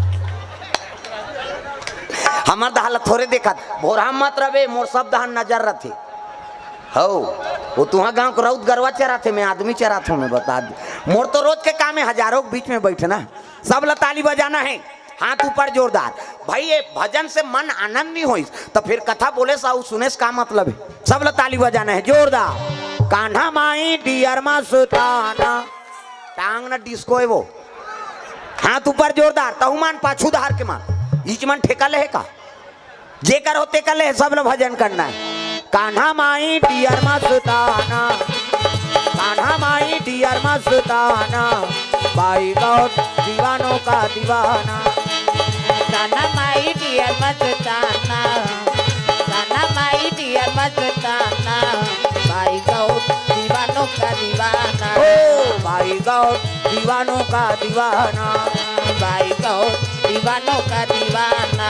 हमर दहाल थोड़े देखा भोरा मत रवे मोर सब दहन नजर रथे हो वो तुहा गांव को रौद गरवा चरा थे मैं आदमी चरा था मैं बता दी मोर तो रोज के काम है हजारों के बीच में बैठना सब ला ताली बजाना है हाथ ऊपर जोरदार। भाई ये भजन से मन आनंद नहीं होई तो फिर कथा बोले साउ सुने से का मतलब है सब ला ताली बजाना है जोरदार। कान्हा माई डियर मा सुताना टांग ना डिस्को है वो हाथ ऊपर जोरदार तहुमान पाछू धार के मान ईच मन ठेका ले का जे कर होते कर ले सब ला भजन करना है। कान्हा माई डियर मा सुताना कान्हा माई डियर मा सुताना बाई गौर दीवानों का दीवाना कान्हा माई डियर मस्ताना कान्हा माई डियर मस्ताना भाई गौ दीवानों का दीवाना ओ भाई गौर दीवानों का दीवाना, भाई गौर दीवानों का दीवाना।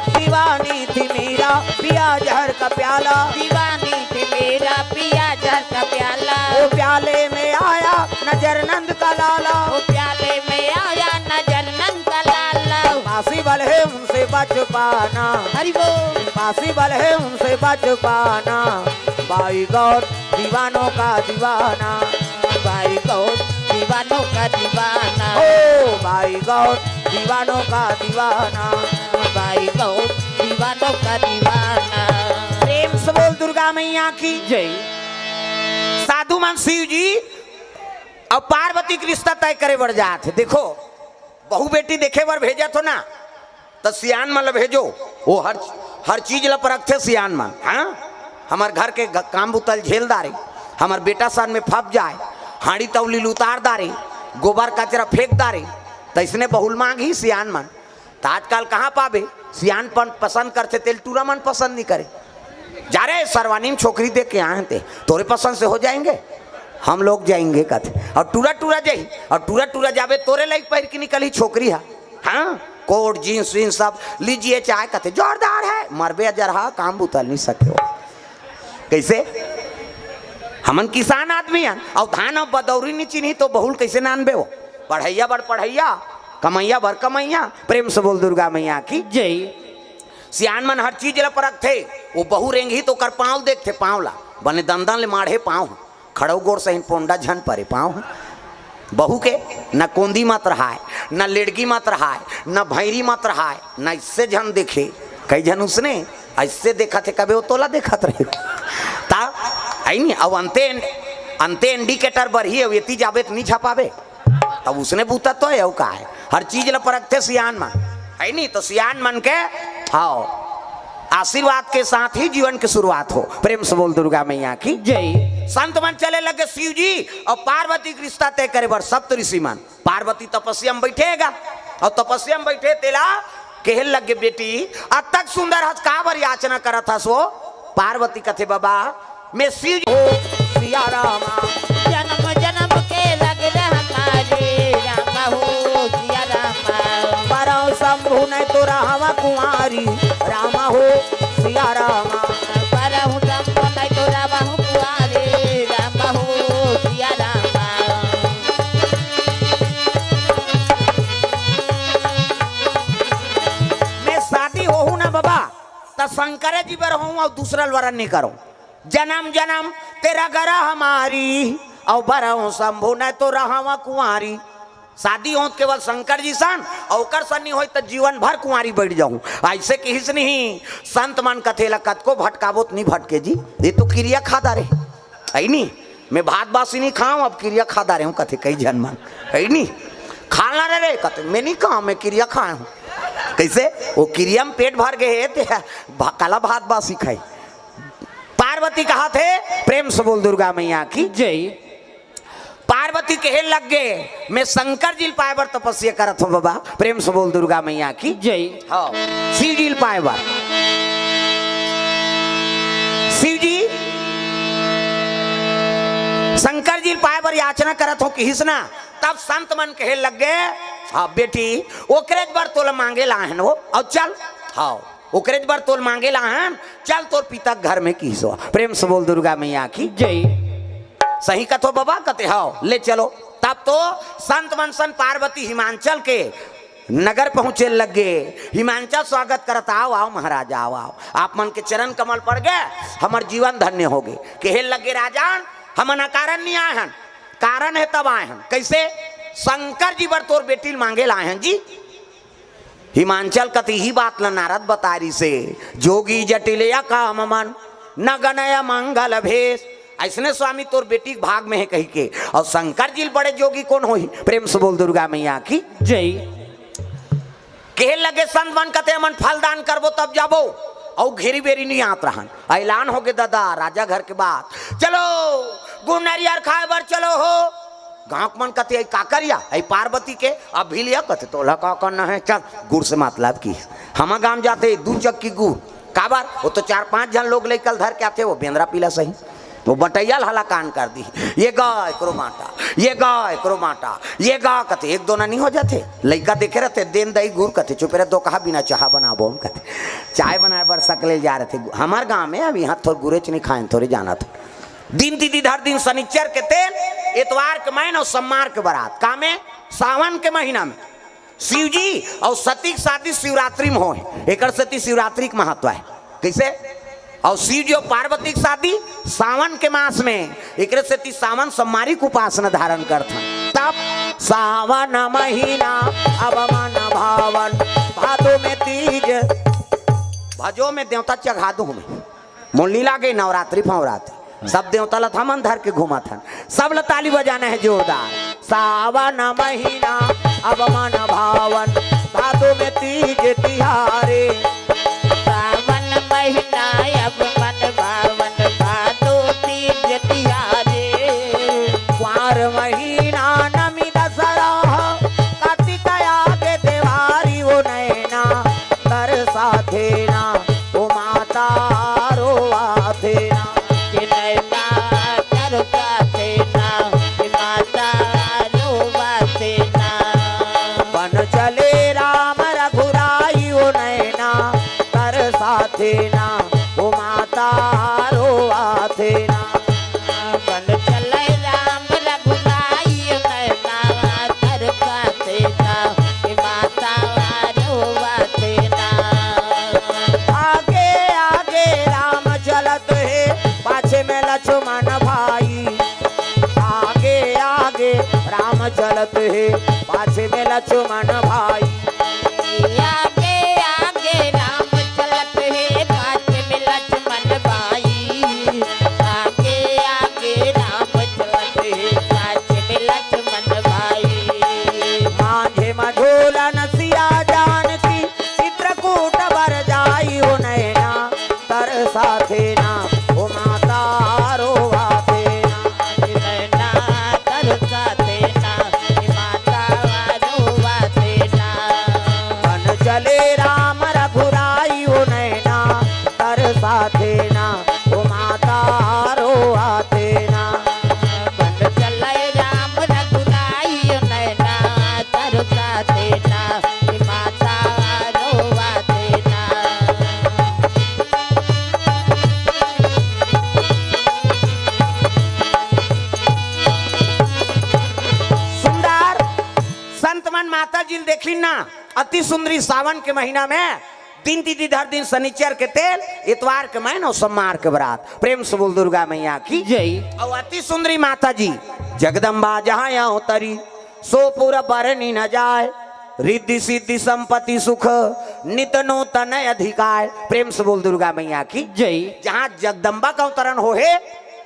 दीवानी थी मेरा पिया जहर का प्याला, दीवानी थी मेरा पिया जहर का प्याला, वो प्याले में आया नजर नंद का लाला, वो प्याले में आया नजर नंद का लाला। पॉसिबल है उनसे बच पाना, हरि बोल। पॉसिबल है उनसे बच पाना, भाई गौर दीवानों का दीवाना, भाई गौर दीवानों का दीवाना, ओ भाई गौर दीवानों का दीवाना, भाई गौर दीवानों का दीवाना। प्रेम से बोल दुर्गा मैया की। जय। साधु मन शिव जी और पार्वती के रिश्ता तय करे बढ़ जाते। देखो बहू बेटी देखे बार भेजा तो ना, तो सियान मन भेजो, वो हर चीज ला परखते सियान मन। हाँ हमार घर के काम बुतल झेल दारे, हमार बेटा सन में फप जाए, हाड़ी तौली उतार दारे, गोबर कचरा फेंक दारे, तो इसने बहुल मांग ही सियान मन। तो आजकल कहाँ पावे सियानपन पसंद करते, तेल टूरा मन पसंद नहीं करे। जा रहे सर्वानीम छोकरी देख के आए थे, तोरे पसंद से हो जाएंगे, हम लोग जाएंगे कथे। और टूरा टूरा जाई, और टूरा टूरा जावे तोरे लाइक पैर की निकली छोकरी है। हाँ कोट जीन्स वीन्स सब लीजिए चाहे कथे जोरदार है, मरबे जरहा काम बुतल नहीं सके हो। कैसे हमन किसान आदमी हैं, और धान और बदौरी नहीं चिन्ही तो बहुल कैसे नानबे हो। पढ़ैया बड़ पढ़ैया, कमैया भर कमैया। प्रेम से बोल दुर्गा मैया की जय। सियान मन हर चीज ला परख थे। वो बहु रेंगी तो कर पाँव देखते, पाँव ला बने दंदन ले माढ़े पाँव, खड़ो गोर सही पोंडा झन परे पाँव। बहू के न कोंदी मत रहा है, न लेड़की मत रहा है, न भैरी मत रहा है, न इससे झन देखे। कई झन उसने ऐसे देखा थे, कभी वो तोला देखत रहे ता आई नहीं। अब अंते इंडिकेटर बढ़ी वेती जावे नहीं छपावे, तब उसने बूता तो है का है। हर चीज ला परखते सियान मन है नहीं। तो सियान मन के हाँ आशीर्वाद के साथ ही जीवन की शुरुआत हो। प्रेम से बोल दुर्गा मैया की जय। संत मन चले लगे शिव जी और पार्वती का रिश्ता तय करे बर सप्त ऋषि मन। पार्वती तपस्या में बैठेगा और तपस्या में बैठे तेला कहल लगे बेटी अब तक सुंदर हस का बर याचना करत हस। वो पार्वती कथे बाबा मैं शिव जी सिया रामा, जन्म जन्म के लग हमारे रामा हो सिया रामा, परौ शंभु नहीं तो रामा कुमारी, रामा हो सिया रामा, परहु शंभु नहीं तो रामा हो कुआरे, रामा हो सिया रामा। मैं शादी हो ना बाबा तो शंकर जी पर हूँ और दूसरा वरण नहीं करूँ। जन्म जन्म तेरा गरा हमारी और बरहूँ शंभु न तो रहा कुंवारी। शादी हो केवल शंकर जी सन और सन नहीं हो तो जीवन भर कुंवारी बैठ जाऊं। ऐसे किस नहीं संत मन कथेला कत को भटकावो नहीं भटके जी, ये तो क्रिया खाता रहे है नहीं। मैं भात बासी नहीं खाऊं अब क्रिया खाता रहे हूँ कथे कई जन मन है नहीं। खाना रहे कथे मैं नहीं खाऊं, मैं क्रिया खाया हूँ। कैसे वो क्रिया में पेट भर गए काला भात बासी खाई। पार्वती कहा थे प्रेम से बोल दुर्गा मैया की जय। पार्वती कहे लग गए मैं शंकर जी पाए बर तपस्या करत हूँ बाबा। प्रेम से बोल दुर्गा मैया की जय। हाँ शिव जी पाए बर, शिव जी शंकर जी पाए बर याचना करत हो किसना। तब संत मन कहे लग गए हाँ बेटी ओकरे बर तोला मांगे लाहन हो और चल। हाँ ओकरे बर तोल मांगे लाहन चल तोर पिता घर में किस हो। प्रेम से बोल दुर्गा मैया की जय। सही कथो बाबा कते हाओ ले चलो। तब तो संत मनसन पार्वती हिमांचल के नगर पहुंचे लग गए। हिमांचल स्वागत करता आओ आओ महाराजा आओ आओ आप मन के चरण कमल पड़ गए, हमार जीवन धन्य हो गए। कहे लगे राजान हमन कारण नहीं आए हन, कारण है तब आए हन। कैसे शंकर जी बर तोर बेटी मांगे लाए हन जी। हिमांचल कति ही बात ल नारद बतारी से जोगी जटिलया काम मन न गणय मंगल भेष। ऐसने स्वामी तोर बेटी भाग में है कही के। और शंकर जी बड़े जोगी कौन होई। प्रेम से बोल दुर्गा मैया की जय। कहे लगे संत मन कते मन फलदान करबो तब जाबो और घेरी बेरी नहीं आत रहन। ऐलान हो गए दादा राजा घर के बात चलो गुड़ नारियर खाए बर चलो हो। गाँव मन कते काकरिया ऐ पार्वती के अब भी लिया कते तोला का करना है चल गुड़ से मतलब की। हम गांव जाते 2 चक्की गुड़ काबर वो तो 4-5 जन लोग लेकर धर के आते वो बेंद्रा पीला सही वो बटैया हला कान कर दी, ये गाय करो बाटा, ये गाय करो बाटा, ये गा कते एक दो ना नहीं हो जाते। लड़का देखे रहते देन दही गुड़ कते चुप रहे, दो कहा बिना चाह बनाबो हम कहते चाय बनाए बर सकले जा रहे थे हमारे गांव में। अब यहाँ थोड़ा गुरेच नहीं खाए थोड़े जाना था। दिन दीदी धर दिन शनिचर के तेल, इतवार के महीना और सोमवार के बारात का में सावन के महीना में शिव जी और सती की शादी शिवरात्रि में हो, एक सती शिवरात्रि का महत्व है। कैसे? और शिव जी और पार्वती की शादी सावन के मास में, एक सती सावन सोमवारी को उपासना धारण करता। तब सावन महीना अब मन भावन, भादो में तीज, भजो में देवता चढ़ा दू में मुरली लागे नवरात्रि फवरात्रि सब देवता लथा मन धर के घुमा था। सब ताली बजाना है जोरदार। सावन महीना अब मन भावन, भादो में तीज तिहारे। सावन महीना अब मन भावन, भादो तीज तिहारे। कुंवर महीना नमी दसरा, कार्तिक आगे देवारी वो नैना तरसा देना, वो माता रोवा देना। कि नैना तरसा देना, कि माता रोवा देना। बन चले राम रघुराई वो नैना तरसा देना, वो माता रोवा देना। बन चले राम रघुराई नैना तरसा देना, कि माता रोवा देना। आगे आगे राम चलत है, पाछे में लक्ष्मण भाई। आगे आगे राम चलत है, पाछे में लक्ष्मण भाई। आगे आगे राम चलत है, पाछे में लक्ष्मण भाई। आगे आगे राम चलत है, पाछे में लक्ष्मण भाई। मांझे मझोलन सिया जानकी, चित्रकूट बर जाई हो नैना तरसा देना, ओ माता रोवा देना। नैना तरसा देना, कि माता रोवा देना। बन चले राम रघुराई हो नैना तरसा देना, ओ माता रोवा देना। बन चले राम रघुराई नैना तरसा देना, कि माता रोवा देना। सुंदर संत मन माता जी देखली ना, अति सुंदरी सावन के महीना में दिन तिथि धर दिन शनिचर के तेल, इतवार के महीना और सोमवार के बरात। प्रेम से बोल दुर्गा मैया की जय। और अति सुंदरी माता जी जगदम्बा जहाँ यहाँ उतरी, सो पूरा बरनी न जाए। रिद्धि सिद्धि संपत्ति सुख नित नूतन अधिकार। प्रेम से बोल दुर्गा मैया की जय। जहाँ जगदम्बा का अवतरण हो है,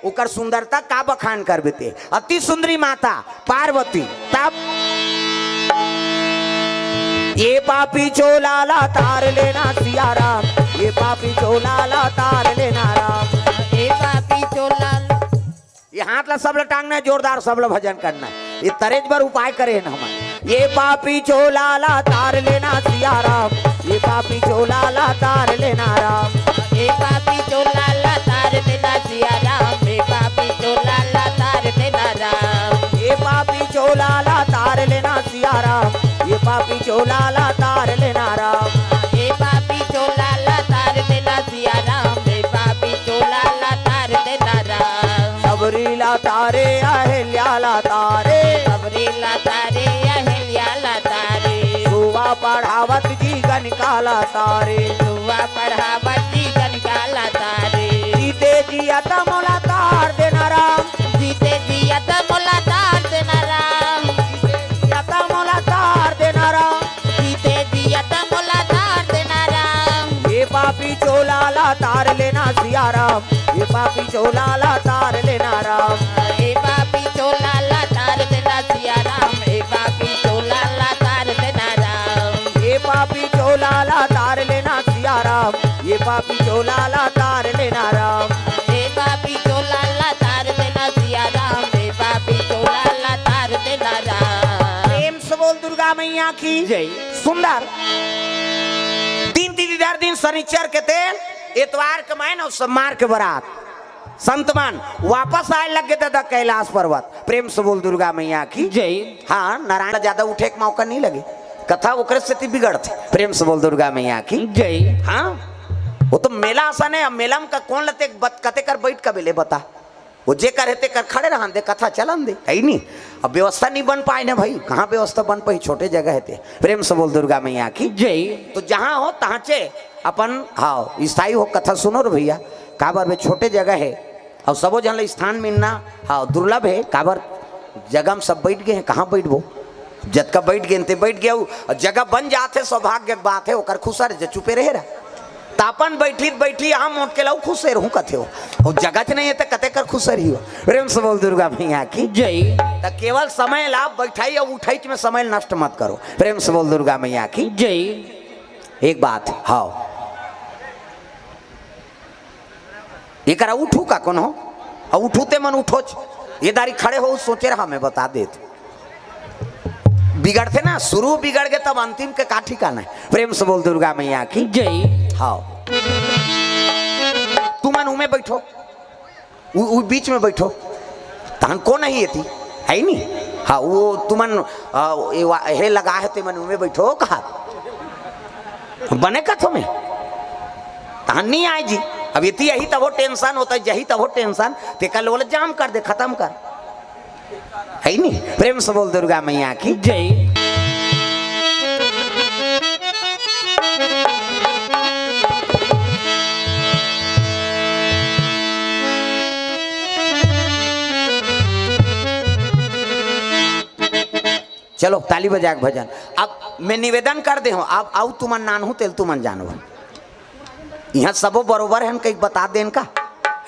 उकर सुंदरता का बखान कर बेते। अति सुंदरी माता पार्वती। तब ये पापी चोलाला तार लेना सिया राम, ये पापी चोलाला तार लेना राम। ए पापी चोला ये हाथ ला सब टांगना है जोरदार, सब लोग भजन करना है। ये तरेज पर उपाय करे ना हम। ये पापी चोलाला तार लेना सिया राम, ये पापी चोलाला तार लेना राम। ए पापी चोला तार देना सिया राम, ए पापी चोला तार देना राम। ये पापी चोलाला तार लेना सिया राम, ये पापी चोलाला तार लेना राम। ए पापी चोला तार देना सिया राम, ए पापी चोला तार देना राम। सबरीला तारे अहिल्याला तारे, सबरीला तारे अहिल्याला तारे। सुवा पढ़ावत जी गनिकाला तारे। सुवा पढ़ावत जी गनिकाला तारे। जीते जी अता मोला तार देना राम, जीते जी अता मोला तार देना राम। अता मोला तार देना राम। जीते जी अता मोला तार देना राम। ये पापी चोलाला तार लेना सिया राम, ये पापी चोलाला तार लेना राम। ए पापी चोला तार देना सिया राम, ए पापी चोला तार देना राम। ये पापी चोलाला तार लेना सिया राम, ये पापी चोलाला तार लेना राम। ए पापी चोला तार देना सिया राम, ए पापी चोला तार देना राम। प्रेम से बोल दुर्गा मैया की जय। सुंदर दिन तिथि दर दिन शनिचर के तेल, इतवार के महीना और सोमवार के बरात। संतमान वापस आए लगे दादा कैलाश पर्वत। प्रेम से बोल दुर्गा मैया की जय। हाँ, नारायण ज्यादा उठे के मौका नहीं लगे, कथा ओकरे स्थिति बिगड़ते। प्रेम से बोल दुर्गा मैया की जय। हाँ, वो तो मेला आसान है। अब मेला में कौन लते कते कर बैठ का बेले बता, वो जे कर हेते कर खड़े रहन दे, कथा चलन दे, है नहीं। अब व्यवस्था नहीं बन पाए ना भाई, कहाँ व्यवस्था बन पाई, छोटे जगह हेते। प्रेम से बोल दुर्गा मैया की जय। तो जहाँ हो तहाँ चे अपन हाँ स्थायी हो कथा सुनो रे भैया। काबर में छोटे जगह है और सबो जन स्थान मिलना हाँ दुर्लभ है। काबर जगह में सब बैठ गए हैं, कहाँ बैठबो, जत का बैठ गए ते बैठ गया, जगह बन जाते सौभाग्य बात है। ओकर खुशा रहे, चुपे रहे रहा तापन बैठी हम मोट के लाऊ खुश रहूं कथे हो जगह नहीं है तो कते कर खुश रही हो। प्रेम से बोल दुर्गा मैया की जय। तो केवल समय लाभ बैठाई और उठाई में समय नष्ट मत करो। प्रेम से बोल दुर्गा मैया की जय। एक बात हाँ, ये करा उठू का कौन हो और उठूते मन उठो ये दारी खड़े हो सोचे रहा मैं बता दे बिगड़ते ना, शुरू बिगड़ गए तब अंतिम के का ठिकाना है। प्रेम से बोल दुर्गा मैया की जय। हाँ, तुमन उमे बैठो, बीच में बैठो, तहन को नहीं येती है नहीं। हाँ, वो तुमन हे लगा है ते मन उमे बैठो, कहा बने का तुम्हें तहन नहीं आए जी। अब ये यही तब वो टेंशन होता है, यही तब वो टेंशन ते कल बोले जाम कर दे, खत्म कर, है नहीं। प्रेम से बोल दुर्गा मैया की जय। चलो ताली बजा के भजन। अब मैं निवेदन कर दे हूँ, अब आऊ तुमन नान हूँ तेल तुमन जानो, यहाँ सबो बरोबर है, कहीं बता देन का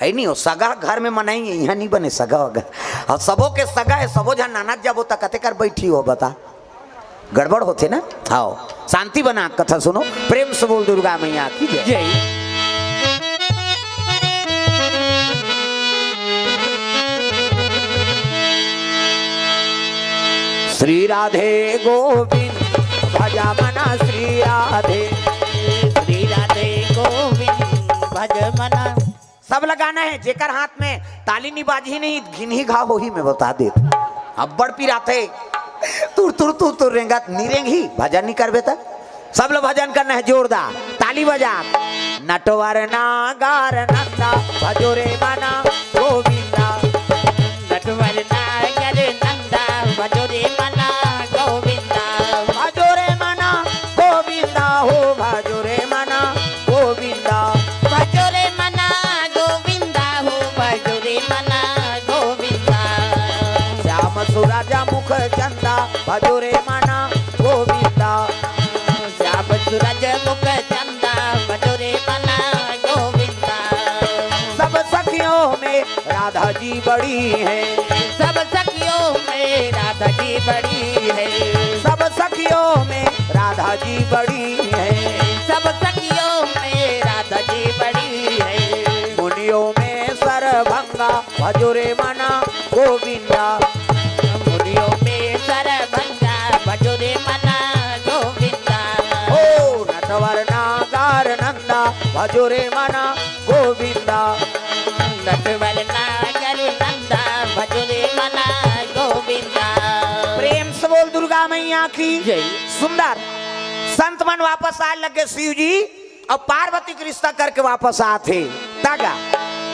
है नहीं। हो सगा घर में मनाएंगे, यहाँ नहीं बने सगा वगैरह, और सबों के सगा है, सबो जहाँ नाना जब तक कते कर बैठी हो बता, गड़बड़ होते ना। आओ शांति बना कथा सुनो। प्रेम से बोल दुर्गा मैया की जय। श्री राधे गोविंद भजा मना, श्री राधे श्री राधे गोविंद भज मना। सब लगाना है, जेकर हाथ में ताली नहीं बाजी नहीं घिन ही घाव हो ही मैं बता दे। अब बड़ पिराते तुर रेंगा नीरेंग ही भजन नहीं करबे तक। सब लोग भजन करना है जोरदार, ताली बजा। नटवर नागार नंदा भजो रे मना गोविंदा, नटवर नागर नंदा भजो रे मना गोविंदा, भजो रे मना गोविंदा हो, भजो रे मना गोविंदा, भजो रे मना गोविंदा हो, भजो रे मना गोविंदा। श्याम सुराजा मुख चंदा भजो रे मना गोविंदा, श्याम सूरज मुख चंदा भजो रे मना गोविंदा। सब सखियों में राधा जी बड़ी है, सब सखियों में राधा जी बड़ी है, सब सखियों में राधा जी बड़ी है, सब सखियों में राधा जी बड़ी है। मुनियों में सरभंगा भजो रे मना गोविंदा, मुनियों में सरभंगा भजो रे मना गोविंदा। ओ नटवर नागार नंदा भजो रे मना गोविंदा, नटवर नागर नंदा भजो रे मना गोविंदा। प्रेम से बोल दुर्गा मैया की जय। सुंदर संत मन वापस आए लगे शिव जी और पार्वती का रिश्ता करके वापस आते तागा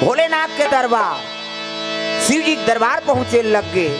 भोलेनाथ के दरबार। शिव जी के दरबार पहुंचे लग गए।